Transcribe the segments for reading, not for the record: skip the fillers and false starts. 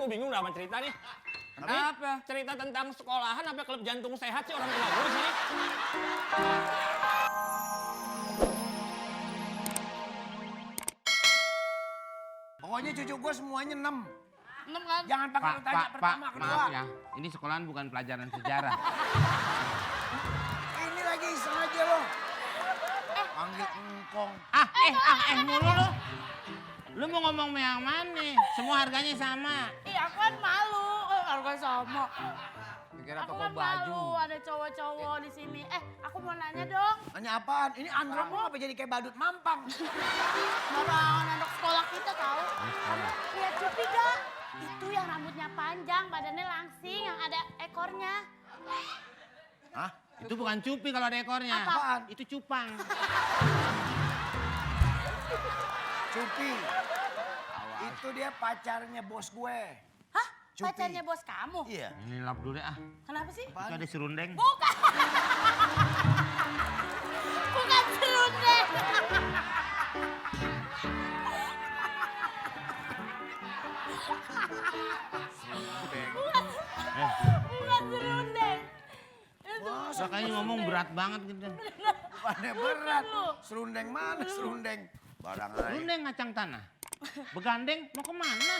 gue bingung sama cerita nih. Kenapa? Cerita tentang sekolahan apa klub jantung sehat sih orang tua gue di sini. Pokoknya cucu gue semuanya 6. 6 kan? Jangan pakai lu tanya pertama, kedua. Maaf ya, ini sekolahan bukan pelajaran sejarah. Ini lagi iseng aja lo. Panggil engkong. Mulu lu. Lu mau ngomong yang mana? Semua harganya sama. Iya, aku kan malu. Harga sama. Dikira Aku toko kan baju. malu ada cowok-cowok di sini. Aku mau nanya dong. Nanya apaan? Ini androk lo apa jadi kayak badut mampang? Orang anak sekolah kita tahu. Kamu lihat Cupi gak? Itu yang rambutnya panjang, badannya langsing, yang ada ekornya. Hah? Itu bukan cupi kalau ada ekornya. Apaan? Itu cupang. Cupi. Itu dia pacarnya bos gue. Hah? Cupi. Pacarnya bos kamu? Iya. Ini lap dulu deh ah. Kenapa sih? Itu ada serundeng. Bukan. Bukan serundeng. Bukan serundeng. Masa kayaknya ngomong berat banget gitu. Bukannya berat. Serundeng mana serundeng? Barang aja. Serundeng ngacang tanah. Begandeng mau kemana?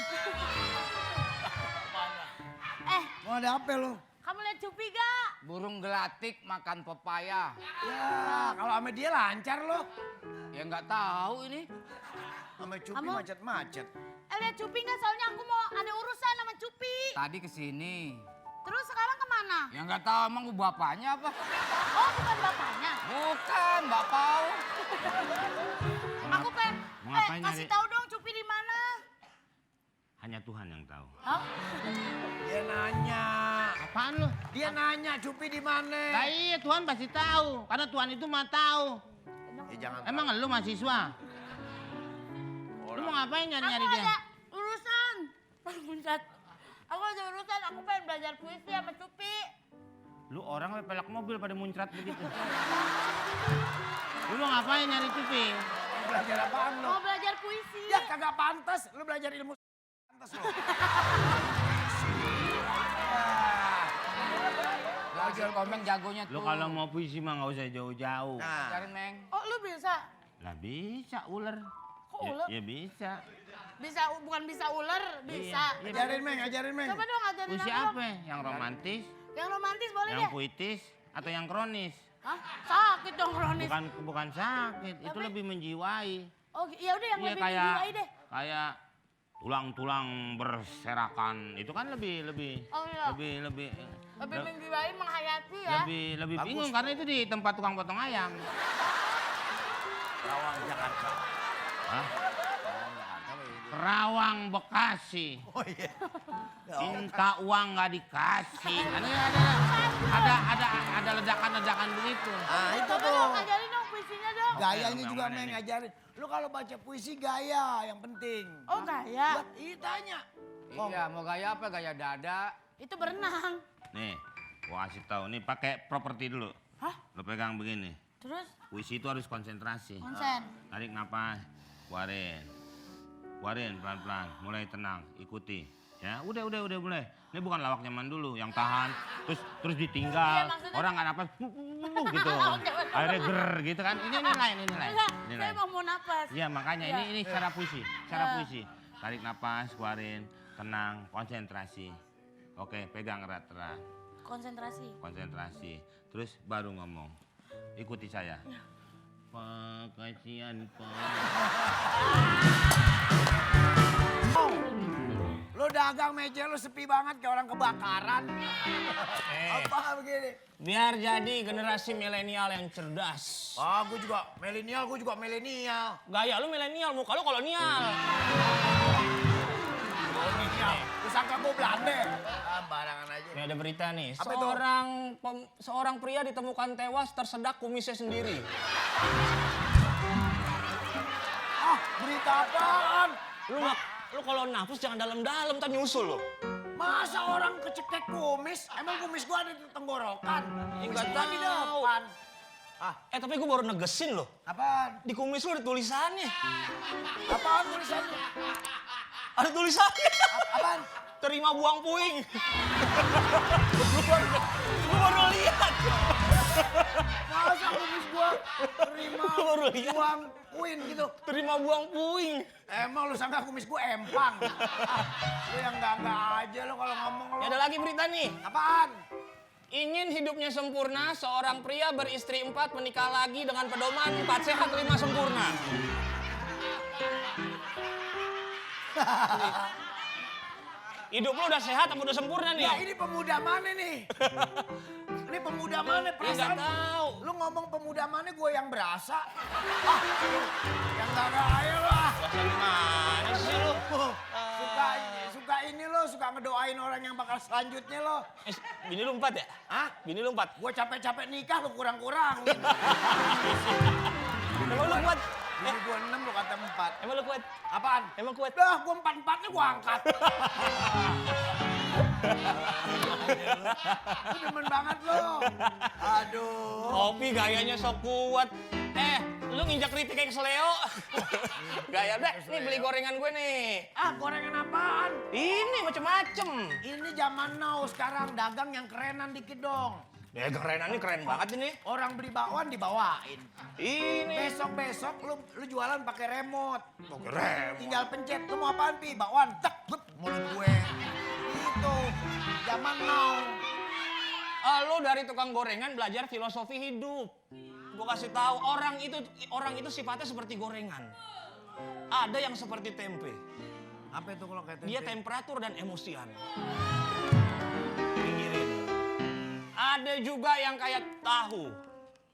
Mau ada apa lo? Kamu lihat Cupi gak? Burung gelatik makan pepaya. Ya, kalau sama dia lancar lo. Ya nggak tahu ini. Sama Cupi Kamu? macet-macet. Lihat Cupi gak? Soalnya aku mau ada urusan sama Cupi. Tadi kesini. Terus sekarang kemana? Ya nggak tahu emang bapaknya apa? Oh, bukan bapaknya. Bukan, Mbak Pau. Aku pengen. Mau ngapain Kasih nyari? tahu dong Cupi di mana? Hanya Tuhan yang tahu. Hah? Dia nanya. Apaan lu? Dia nanya Cupi di mana? Lah iya Tuhan pasti tahu. Karena Tuhan itu mah tahu. Ya jangan. Emang lu mahasiswa? Lu mau ngapain nyari-nyari Aku dia? ada urusan. Buncet. Aku ada urusan. Aku pengen belajar puisi sama Cupi. Lu orang sampai pelak mobil pada muncrat begitu. Lu mau ngapain nyari cupi? Belajar apaan lo? Mau belajar puisi. Ya kagak pantas. Lu belajar ilmu pantas lo. Belajar komeng jagonya tuh. Lu kalau mau puisi mah nggak usah jauh-jauh. Nah, Ajarin, Meng. Oh, lu bisa? Lah bisa ular. Kok ular? Ya bisa. Bisa, bukan bisa ular, bisa. Iya, ajarin Meng, ajarin Meng. Coba dong ajarin Puisi aku dong. apa? Yang romantis, Yang romantis boleh yang deh. puitis, atau yang kronis? Hah? Sakit dong kronis. Bukan sakit, itu Tapi- lebih menjiwai. Oh, ya udah yang Iya lebih kayak menjiwai deh. kayak tulang-tulang berserakan. Itu kan lebih Oh iya. lebih Lebih menjiwai, menghayati ya. lebih Bagus. bingung karena itu di tempat tukang potong ayam. Rawang Jakarta. Hah? Rawang Jakarta apa ini? Kerawang Bekasi. Oh iya. Minta uang nggak dikasih. Ada ledakan-ledakan begitu. Nah itu Coba tuh. dong ngajarin dong puisinya dong. Gayanya Yang juga mana Meng nih? ngajarin. Lu kalau baca puisi gaya yang penting. Oh gaya. Iya tanya. Iya, mau gaya apa? Gaya dada. Itu berenang. Nih, gua kasih tahu. Nih pakai properti dulu. Hah? Lo pegang begini. Terus Puisi itu harus konsentrasi. konsen. Tarik napas, keluarin. Keluarin pelan-pelan, mulai tenang, ikuti. Ya, udah mulai. Ini bukan lawak zaman dulu yang tahan, terus ditinggal. Iya, maksudnya- Orang nggak napas, gitu. Akhirnya ger gitu kan. Ini lain. Enggak, Ini saya lain. mau napas. Iya, makanya Iya. ini cara puisi, Iya. Tarik napas, keluarin, tenang, konsentrasi. Oke, pegang erat-erat, konsentrasi. Terus baru ngomong. Ikuti saya. Pak, kasihan Pak. Lu dagang meja lu sepi banget kayak orang kebakaran. Apa begini? Biar jadi generasi milenial yang cerdas. Ah, gue juga milenial. Gaya lu milenial, muka lu kolonial. Milenial. Lu sangka gue Belanda? Ah, barangan aja. Ini ada berita nih, Apa itu? seorang pria ditemukan tewas tersedak kumisnya sendiri. Ah, berita apaan? Lu kalau nafas jangan dalam-dalam, ntar nyusul lu. Masa orang kecekek kumis? Emang kumis gua ada di tenggorokan? Kumis nggak gua di tahu. depan. Ah, Tapi gue baru negesin loh. apaan? Di kumis lu ada tulisannya. Apaan tulisannya? Ada tulisannya. Apaan? terima buang puing. Lu baru lihat. Masa kumis gua terima Baru lihat. buang puin gitu? Terima buang puing. Emang lu sangka kumis gua empang? Lu yang enggak aja lu kalau ngomong lu. Ya ada lagi berita nih. Apaan? Ingin hidupnya sempurna, seorang pria beristri 4 menikah lagi dengan pedoman 4 sehat 5 sempurna. Hidup lu udah sehat apa udah sempurna nih? Ya ini pemuda mana nih? Ini pemuda mana? Ya Perasaan nggak tahu. lu ngomong pemuda mana gue yang berasa. Ah, yang gak ayo lah. Bahasa gimana sih lu? Suka ini lo, suka ngedoain orang yang bakal selanjutnya lo. Bini lu 4 ya? Hah? Bini lu 4? Gue capek-capek nikah lu kurang-kurangin. Emang lu kuat? Bini gue 6 lu kata 4. Emang lu kuat? Apaan? Emang kuat? Dah, gue 4-4-nya gue angkat. Lu demen banget lo. Aduh. Kopi gayanya sok kuat. Lu nginjak kritik kayak seleo. Gaya deh, nih beli gorengan gue nih. Ah, gorengan apaan? Ini macem-macem. Ini zaman now sekarang dagang yang kerenan dikit dong. Ya kerenan ini keren banget ini. Orang beli bakwan dibawain. Ini. Besok-besok lu jualan pakai remote. Pakai remote. Tinggal pencet. Lu mau apaan, Pi? Bakwan. Tek, bet, mulut gue. Itu. Zaman now. Lu dari tukang gorengan belajar filosofi hidup. Gue kasih tahu orang itu sifatnya seperti gorengan. Ada yang seperti tempe. Apa itu kalau kayak tempe? Dia temperatur dan emosian. Pinggirin. Ada juga yang kayak tahu.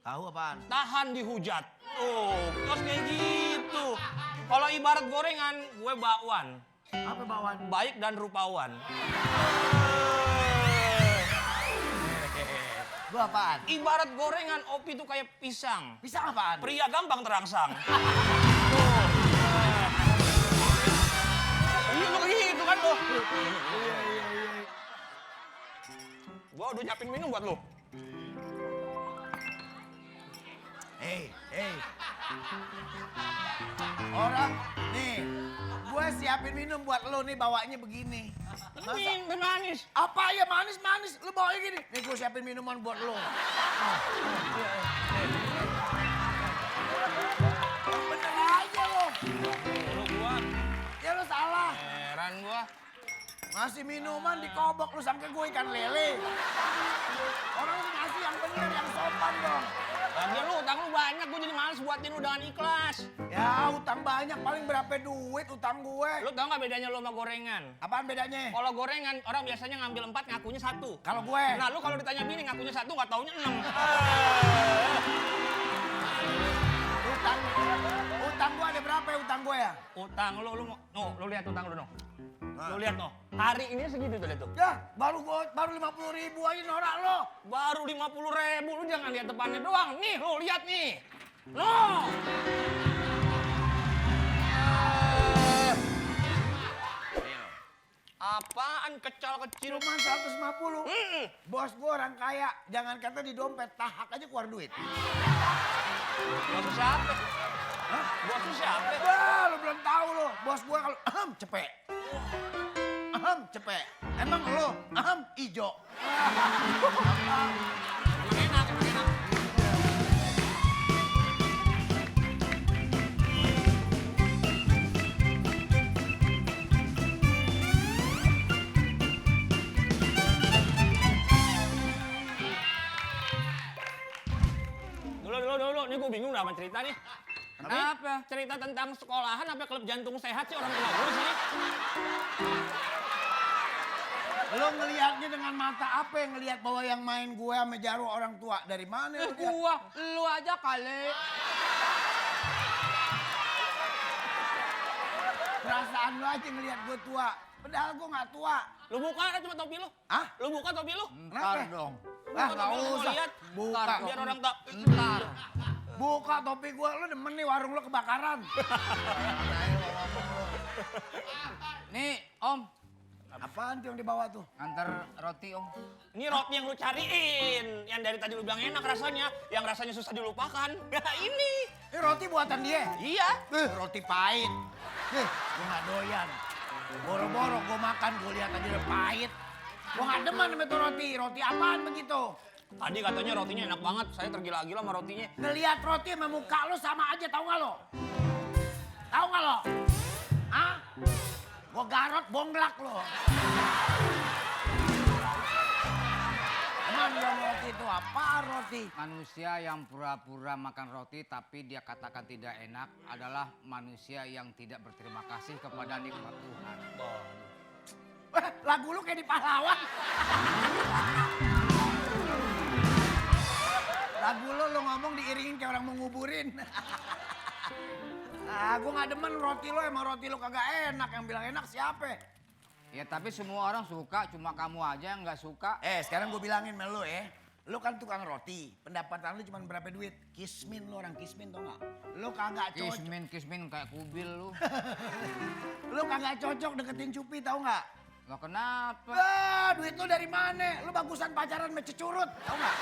Tahu apaan? Tahan dihujat. Terus kayak gitu. Kalau ibarat gorengan, gue bakwan. Apa bakwan? Baik dan rupawan. Lu apaan? Ibarat gorengan, Opi tuh kayak pisang. Pisang apaan? Pria gampang terangsang. Iya lo gitu kan lo. Gua udah nyiapin minum buat lo. Hei. Orang, nih, gue siapin minum buat lo nih bawanya begini. Ini manis. Apa ya manis? Lu bawa gini. Nih gue siapin minuman buat lo. Bener aja lo. Lu gua Ya lo salah. heran gua. Ngasih minuman dikobok lu sangka gue ikan lele. Orang tuh ngasih yang bener, yang sopan dong. Lagian lu utang lu banyak, gua jadi males buatin lu dengan ikhlas. Ya utang banyak, paling berapa duit utang gue. Lu tau gak bedanya lu sama gorengan? Apaan bedanya? Kalau gorengan, orang biasanya ngambil 4, ngakunya 1. Kalau gue. Nah, lu kalau ditanya bini ngakunya 1, nggak taunya 6. Utang gue ada berapa ya utang gue ya? Utang lu lihat utang lu, Lu lihat, hari ini segitu tuh, lihat tuh. Ya, baru 50.000 aja norak lo. Baru 50.000, lu jangan lihat depannya doang. Nih, lu lihat nih. No. Apaan kecil-kecil? Cuma 150. Bos gue orang kaya, jangan kata di dompet, tahak aja keluar duit. Bos lu siapa? Hah? Bos lu siapa? Wah, lu belum tahu lo. Bos gue kalau cepet. Cepet. Emang lo ijo. Emang enak. Dulu, ini gue bingung sama cerita nih. Kenapa? Cerita tentang sekolahan apa klub jantung sehat sih orang tua gue di sini? Lo ngelihatnya dengan mata apa yang ngelihat bahwa yang main gue sama Jarwo orang tua? Dari mana lo lihat? Gua, lu aja kali. Perasaan lo aja ngelihat gue tua. Padahal gue nggak tua. Lu buka kan cuma topi lu? Hah? Lu buka topi lu? Kenapa? dong. Ah, Buka nggak topi lu, gua usah. lihat. Buka. Biar orang tak. Ntar. Buka topi gue. Lo demen nih warung lo kebakaran. Nih, Om. Apaan tuh yang dibawa tuh? Antar roti, Om. Ini roti yang lu cariin. Yang dari tadi lu bilang enak rasanya. Yang rasanya susah dilupakan. Ya ini. Ini roti buatan dia? Iya. Roti pahit. Gue nggak doyan. Boro-boro gue makan, gue lihat aja udah pahit. Gue gak demen sama itu roti. Roti apaan begitu? Tadi katanya rotinya enak banget. Saya tergila-gila sama rotinya. Ngelihat roti sama muka lo sama aja, tahu gak lo? Tahu gak lo? Hah? Gue garot bonglak lo. Emang yang roti itu apa roti? Manusia yang pura-pura makan roti tapi dia katakan tidak enak adalah manusia yang tidak berterima kasih kepada nikmat Tuhan. Lagu lu kayak di pahlawan. Lagu lu ngomong diiringin kayak orang mau nguburin. Gue gak demen roti lo, emang roti lo kagak enak. Yang bilang enak siapa? Ya tapi semua orang suka, cuma kamu aja yang nggak suka. Sekarang gue bilangin sama lo ya. Lo kan tukang roti, pendapatan lo cuma berapa duit? Kismin lo, orang kismin tau gak? Lo kagak cocok. Kismin kayak kubil lu. Lo kagak cocok deketin Cupi tau gak? Lo kenapa? Duit lo dari mana? Lo bagusan pacaran sama cecurut, tau gak?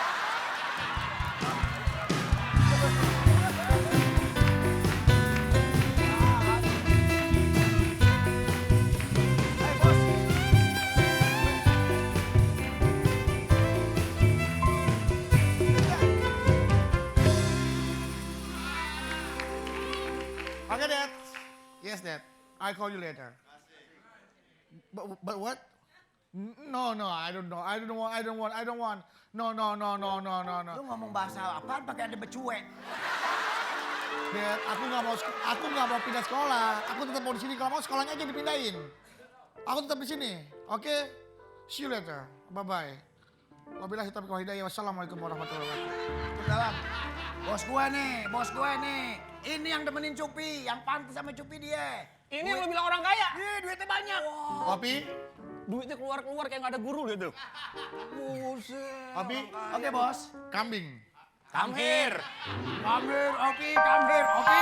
Okay, Dad. Yes, Dad. I'll call you later. But what? No, I don't know. I don't want. No. Lo ngomong bahasa apaan pakai ada becuek? Dad, aku nggak mau pindah sekolah. Aku tetap mau di sini. Kalau mau sekolahnya aja dipindahin. Aku tetap di sini. Oke? See you later. Bye-bye. Wabillahi taufiq wal hidayah. Wassalamualaikum warahmatullahi wabarakatuh. Salam. Bos gue nih. Ini yang demenin Cupi, yang pantas sama Cupi dia. Ini yang lo bilang orang kaya. Duitnya banyak. Opi, Duitnya keluar-keluar kayak nggak ada guru gitu. Buset. Opi, Oke bos. kambing. Come here. Come here, Opi, come here, Opi.